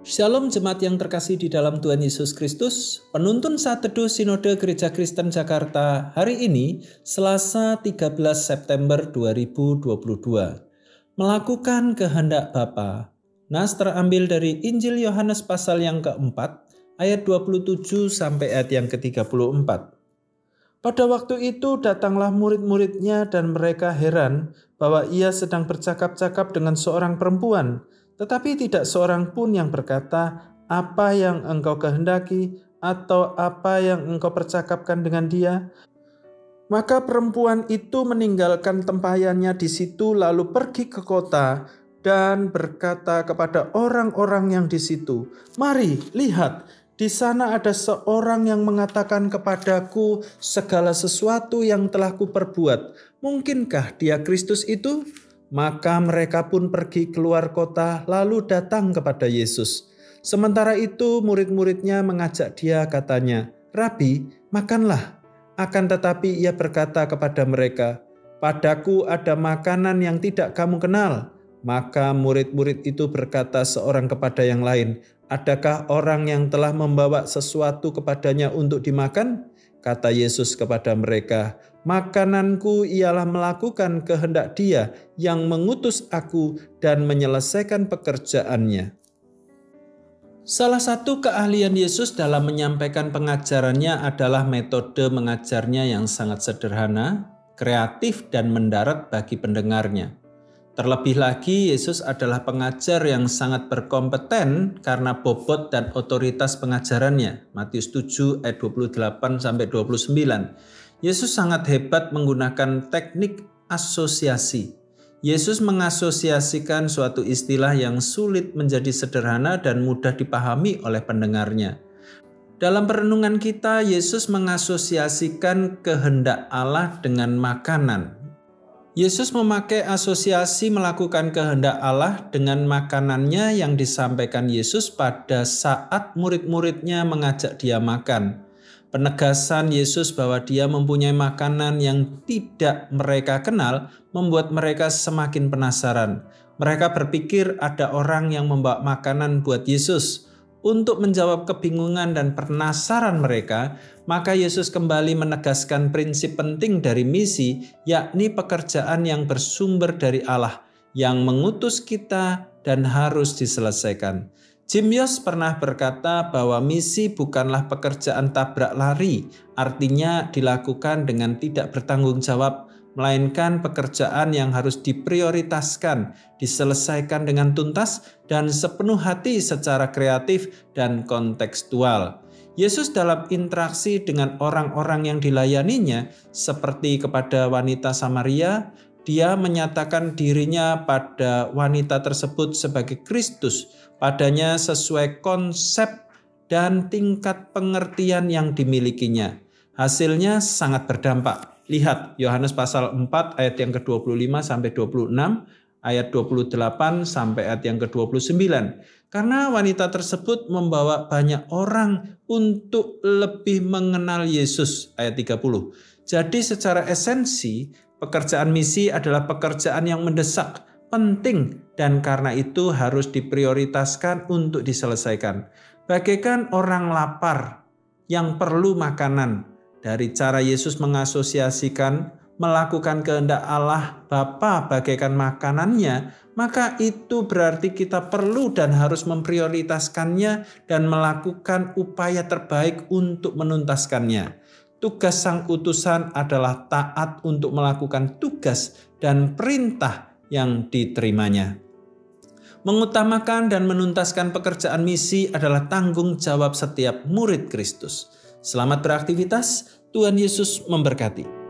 Shalom jemaat yang terkasih di dalam Tuhan Yesus Kristus. Penuntun Saat Teduh Sinode Gereja Kristen Jakarta hari ini, Selasa 13 September 2022. Melakukan kehendak Bapa. Nas terambil dari Injil Yohanes pasal yang keempat, ayat 27 sampai ayat yang ke-34. Pada waktu itu datanglah murid-muridnya dan mereka heran bahwa ia sedang bercakap-cakap dengan seorang perempuan. Tetapi tidak seorang pun yang berkata, "Apa yang engkau kehendaki?" atau "Apa yang engkau percakapkan dengan dia?" Maka perempuan itu meninggalkan tempayannya di situ lalu pergi ke kota dan berkata kepada orang-orang yang di situ, "Mari, lihat, di sana ada seorang yang mengatakan kepadaku segala sesuatu yang telah kuperbuat. Mungkinkah dia Kristus itu?" Maka mereka pun pergi keluar kota lalu datang kepada Yesus. Sementara itu murid-muridnya mengajak dia, katanya, "Rabi, makanlah." Akan tetapi ia berkata kepada mereka, "Padaku ada makanan yang tidak kamu kenal." Maka murid-murid itu berkata seorang kepada yang lain, "Adakah orang yang telah membawa sesuatu kepadanya untuk dimakan?" Kata Yesus kepada mereka, "Makananku ialah melakukan kehendak Dia yang mengutus aku dan menyelesaikan pekerjaannya." Salah satu keahlian Yesus dalam menyampaikan pengajarannya adalah metode mengajarnya yang sangat sederhana, kreatif, dan mendarat bagi pendengarnya. Terlebih lagi, Yesus adalah pengajar yang sangat berkompeten karena bobot dan otoritas pengajarannya. Matius 7 ayat 28-29. Yesus sangat hebat menggunakan teknik asosiasi. Yesus mengasosiasikan suatu istilah yang sulit menjadi sederhana dan mudah dipahami oleh pendengarnya. Dalam perenungan kita, Yesus mengasosiasikan kehendak Allah dengan makanan. Yesus memakai asosiasi melakukan kehendak Allah dengan makanannya yang disampaikan Yesus pada saat murid-muridnya mengajak dia makan. Penegasan Yesus bahwa dia mempunyai makanan yang tidak mereka kenal membuat mereka semakin penasaran. Mereka berpikir ada orang yang membawa makanan buat Yesus. Untuk menjawab kebingungan dan penasaran mereka, maka Yesus kembali menegaskan prinsip penting dari misi, yakni pekerjaan yang bersumber dari Allah, yang mengutus kita dan harus diselesaikan. Jim Yost pernah berkata bahwa misi bukanlah pekerjaan tabrak lari, artinya dilakukan dengan tidak bertanggung jawab, melainkan pekerjaan yang harus diprioritaskan, diselesaikan dengan tuntas dan sepenuh hati secara kreatif dan kontekstual. Yesus dalam interaksi dengan orang-orang yang dilayaninya, seperti kepada wanita Samaria, dia menyatakan dirinya pada wanita tersebut sebagai Kristus, padanya sesuai konsep dan tingkat pengertian yang dimilikinya. Hasilnya sangat berdampak. Lihat Yohanes pasal 4 ayat yang ke-25 sampai 26, ayat 28 sampai ayat yang ke-29. Karena wanita tersebut membawa banyak orang untuk lebih mengenal Yesus, ayat 30. Jadi secara esensi, pekerjaan misi adalah pekerjaan yang mendesak, penting, dan karena itu harus diprioritaskan untuk diselesaikan. Bagaikan orang lapar yang perlu makanan. Dari cara Yesus mengasosiasikan melakukan kehendak Allah Bapa bagaikan makanannya, maka itu berarti kita perlu dan harus memprioritaskannya dan melakukan upaya terbaik untuk menuntaskannya. Tugas sang utusan adalah taat untuk melakukan tugas dan perintah yang diterimanya. Mengutamakan dan menuntaskan pekerjaan misi adalah tanggung jawab setiap murid Kristus. Selamat beraktivitas, Tuhan Yesus memberkati.